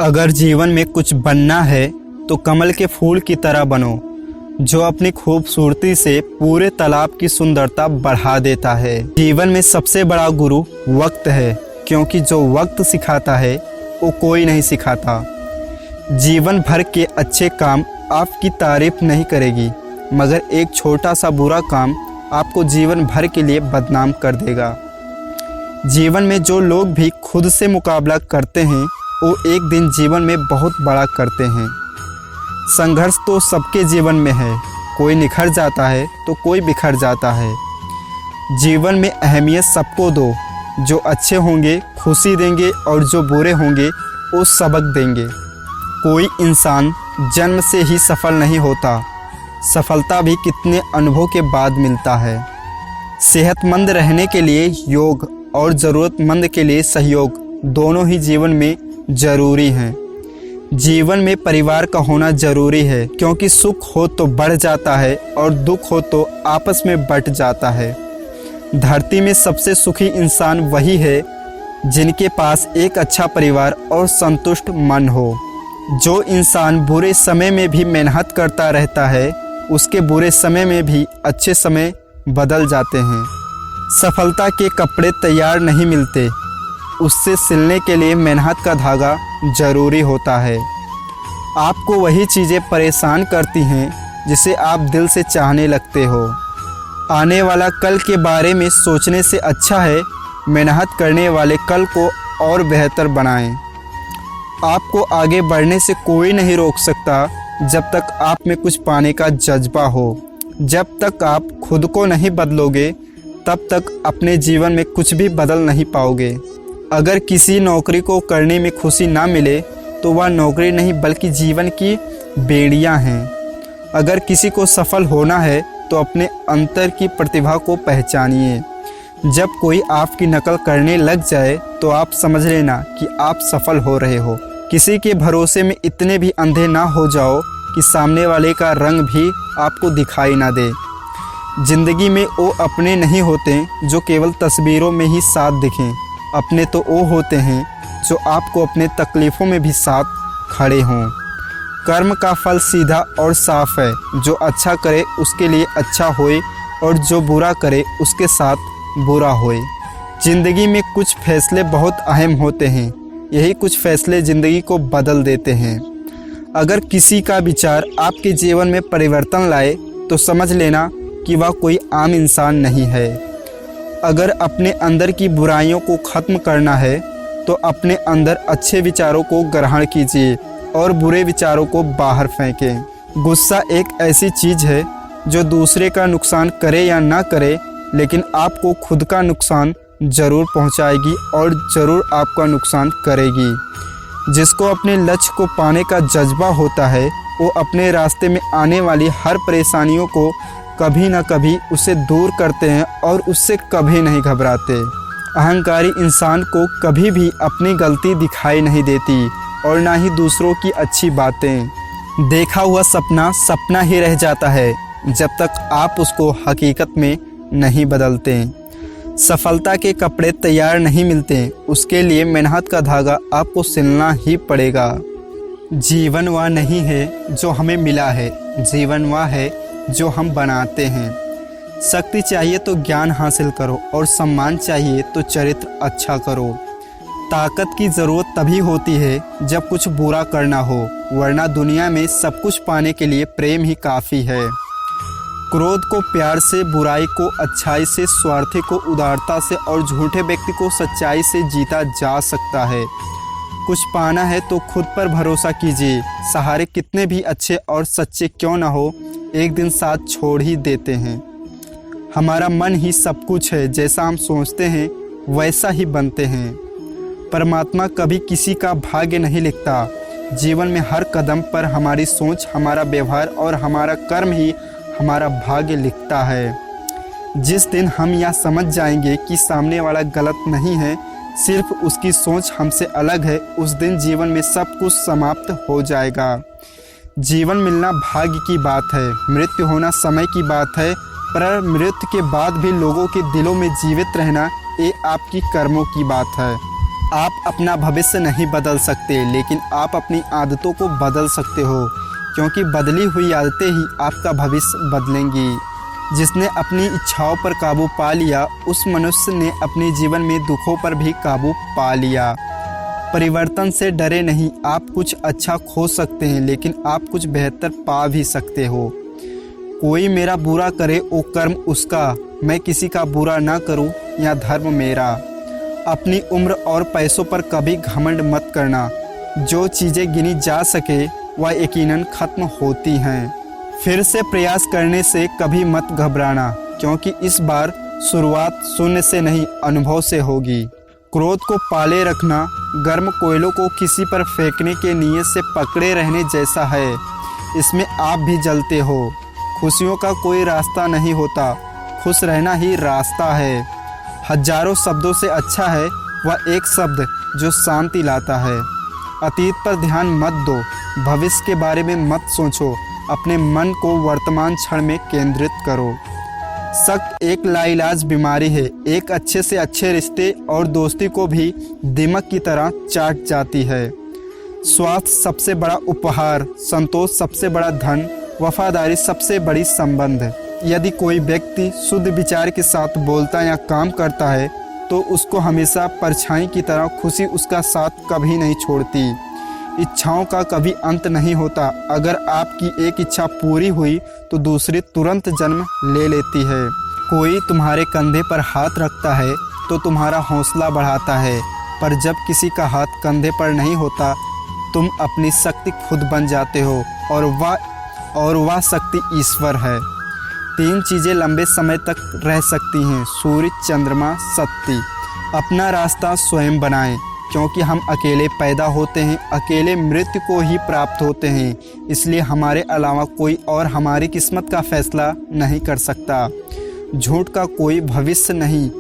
अगर जीवन में कुछ बनना है तो कमल के फूल की तरह बनो, जो अपनी खूबसूरती से पूरे तालाब की सुंदरता बढ़ा देता है। जीवन में सबसे बड़ा गुरु वक्त है, क्योंकि जो वक्त सिखाता है वो कोई नहीं सिखाता। जीवन भर के अच्छे काम आपकी तारीफ नहीं करेगी, मगर एक छोटा सा बुरा काम आपको जीवन भर के लिए बदनाम कर देगा। जीवन में जो लोग भी खुद से मुकाबला करते हैं वो एक दिन जीवन में बहुत बड़ा करते हैं। संघर्ष तो सबके जीवन में है, कोई निखर जाता है तो कोई बिखर जाता है। जीवन में अहमियत सबको दो, जो अच्छे होंगे खुशी देंगे और जो बुरे होंगे वो सबक देंगे। कोई इंसान जन्म से ही सफल नहीं होता, सफलता भी कितने अनुभव के बाद मिलता है। सेहतमंद रहने के लिए योग और ज़रूरतमंद के लिए सहयोग दोनों ही जीवन में ज़रूरी हैं। जीवन में परिवार का होना ज़रूरी है, क्योंकि सुख हो तो बढ़ जाता है और दुख हो तो आपस में बंट जाता है। धरती में सबसे सुखी इंसान वही है जिनके पास एक अच्छा परिवार और संतुष्ट मन हो। जो इंसान बुरे समय में भी मेहनत करता रहता है, उसके बुरे समय में भी अच्छे समय बदल जाते हैं। सफलता के कपड़े तैयार नहीं मिलते, उससे सिलने के लिए मेहनत का धागा ज़रूरी होता है। आपको वही चीज़ें परेशान करती हैं जिसे आप दिल से चाहने लगते हो। आने वाला कल के बारे में सोचने से अच्छा है मेहनत करने वाले कल को और बेहतर बनाएं। आपको आगे बढ़ने से कोई नहीं रोक सकता जब तक आप में कुछ पाने का जज्बा हो। जब तक आप खुद को नहीं बदलोगे तब तक अपने जीवन में कुछ भी बदल नहीं पाओगे। अगर किसी नौकरी को करने में खुशी ना मिले तो वह नौकरी नहीं बल्कि जीवन की बेड़ियां हैं। अगर किसी को सफल होना है तो अपने अंतर की प्रतिभा को पहचानिए। जब कोई आपकी नकल करने लग जाए तो आप समझ लेना कि आप सफल हो रहे हो। किसी के भरोसे में इतने भी अंधे ना हो जाओ कि सामने वाले का रंग भी आपको दिखाई ना दे। जिंदगी में वो अपने नहीं होते जो केवल तस्वीरों में ही साथ दिखें, अपने तो वो होते हैं जो आपको अपने तकलीफ़ों में भी साथ खड़े हों। कर्म का फल सीधा और साफ है, जो अच्छा करे उसके लिए अच्छा होए और जो बुरा करे उसके साथ बुरा होए। ज़िंदगी में कुछ फैसले बहुत अहम होते हैं, यही कुछ फैसले ज़िंदगी को बदल देते हैं। अगर किसी का विचार आपके जीवन में परिवर्तन लाए तो समझ लेना कि वह कोई आम इंसान नहीं है। अगर अपने अंदर की बुराइयों को ख़त्म करना है तो अपने अंदर अच्छे विचारों को ग्रहण कीजिए और बुरे विचारों को बाहर फेंकें। गुस्सा एक ऐसी चीज़ है जो दूसरे का नुकसान करे या ना करे, लेकिन आपको खुद का नुकसान ज़रूर पहुंचाएगी और ज़रूर आपका नुकसान करेगी। जिसको अपने लक्ष्य को पाने का जज्बा होता है वो अपने रास्ते में आने वाली हर परेशानियों को कभी ना कभी उसे दूर करते हैं और उससे कभी नहीं घबराते। अहंकारी इंसान को कभी भी अपनी गलती दिखाई नहीं देती और ना ही दूसरों की अच्छी बातें। देखा हुआ सपना सपना ही रह जाता है जब तक आप उसको हकीकत में नहीं बदलते। सफलता के कपड़े तैयार नहीं मिलते, उसके लिए मेहनत का धागा आपको सिलना ही पड़ेगा। जीवन वह नहीं है जो हमें मिला है, जीवन वह है जो हम बनाते हैं। शक्ति चाहिए तो ज्ञान हासिल करो और सम्मान चाहिए तो चरित्र अच्छा करो। ताकत की ज़रूरत तभी होती है जब कुछ बुरा करना हो, वरना दुनिया में सब कुछ पाने के लिए प्रेम ही काफ़ी है। क्रोध को प्यार से, बुराई को अच्छाई से, स्वार्थी को उदारता से और झूठे व्यक्ति को सच्चाई से जीता जा सकता है। कुछ पाना है तो खुद पर भरोसा कीजिए। सहारे कितने भी अच्छे और सच्चे क्यों ना हो, एक दिन साथ छोड़ ही देते हैं। हमारा मन ही सब कुछ है, जैसा हम सोचते हैं वैसा ही बनते हैं। परमात्मा कभी किसी का भाग्य नहीं लिखता। जीवन में हर कदम पर हमारी सोच, हमारा व्यवहार और हमारा कर्म ही हमारा भाग्य लिखता है। जिस दिन हम यह समझ जाएंगे कि सामने वाला गलत नहीं है, सिर्फ उसकी सोच हमसे अलग है, उस दिन जीवन में सब कुछ समाप्त हो जाएगा। जीवन मिलना भाग्य की बात है, मृत्यु होना समय की बात है, पर मृत्यु के बाद भी लोगों के दिलों में जीवित रहना ये आपकी कर्मों की बात है। आप अपना भविष्य नहीं बदल सकते, लेकिन आप अपनी आदतों को बदल सकते हो, क्योंकि बदली हुई आदतें ही आपका भविष्य बदलेंगी। जिसने अपनी इच्छाओं पर काबू पा लिया, उस मनुष्य ने अपने जीवन में दुखों पर भी काबू पा लिया। परिवर्तन से डरे नहीं। आप कुछ अच्छा खो सकते हैं, लेकिन आप कुछ बेहतर पा भी सकते हो। कोई मेरा बुरा करे वो कर्म उसका, मैं किसी का बुरा ना करूं या धर्म मेरा। अपनी उम्र और पैसों पर कभी घमंड मत करना। जो चीज़ें गिनी जा सके वह यकीनन खत्म होती हैं। फिर से प्रयास करने से कभी मत घबराना, क्योंकि इस बार शुरुआत शून्य से नहीं, अनुभव से होगी। क्रोध को पाले रखना गर्म कोयलों को किसी पर फेंकने के नीयत से पकड़े रहने जैसा है। इसमें आप भी जलते हो। खुशियों का कोई रास्ता नहीं होता, खुश रहना ही रास्ता है। हजारों शब्दों से अच्छा है वह एक शब्द जो शांति लाता है। अतीत पर ध्यान मत दो, भविष्य के बारे में मत सोचो, अपने मन को वर्तमान क्षण में केंद्रित करो। शक एक लाइलाज बीमारी है, एक अच्छे से अच्छे रिश्ते और दोस्ती को भी दीमक की तरह चाट जाती है। स्वास्थ्य सबसे बड़ा उपहार, संतोष सबसे बड़ा धन, वफादारी सबसे बड़ी संबंध। यदि कोई व्यक्ति शुद्ध विचार के साथ बोलता या काम करता है तो उसको हमेशा परछाई की तरह खुशी उसका साथ कभी नहीं छोड़ती। इच्छाओं का कभी अंत नहीं होता। अगर आपकी एक इच्छा पूरी हुई तो दूसरी तुरंत जन्म ले लेती है। कोई तुम्हारे कंधे पर हाथ रखता है तो तुम्हारा हौसला बढ़ाता है, पर जब किसी का हाथ कंधे पर नहीं होता तुम अपनी शक्ति खुद बन जाते हो, और वह शक्ति ईश्वर है। 3 चीज़ें लंबे समय तक रह सकती हैं, सूर्य, चंद्रमा, शक्ति। अपना रास्ता स्वयं बनाएं, क्योंकि हम अकेले पैदा होते हैं, अकेले मृत्यु को ही प्राप्त होते हैं। इसलिए हमारे अलावा कोई और हमारी किस्मत का फैसला नहीं कर सकता। झूठ का कोई भविष्य नहीं,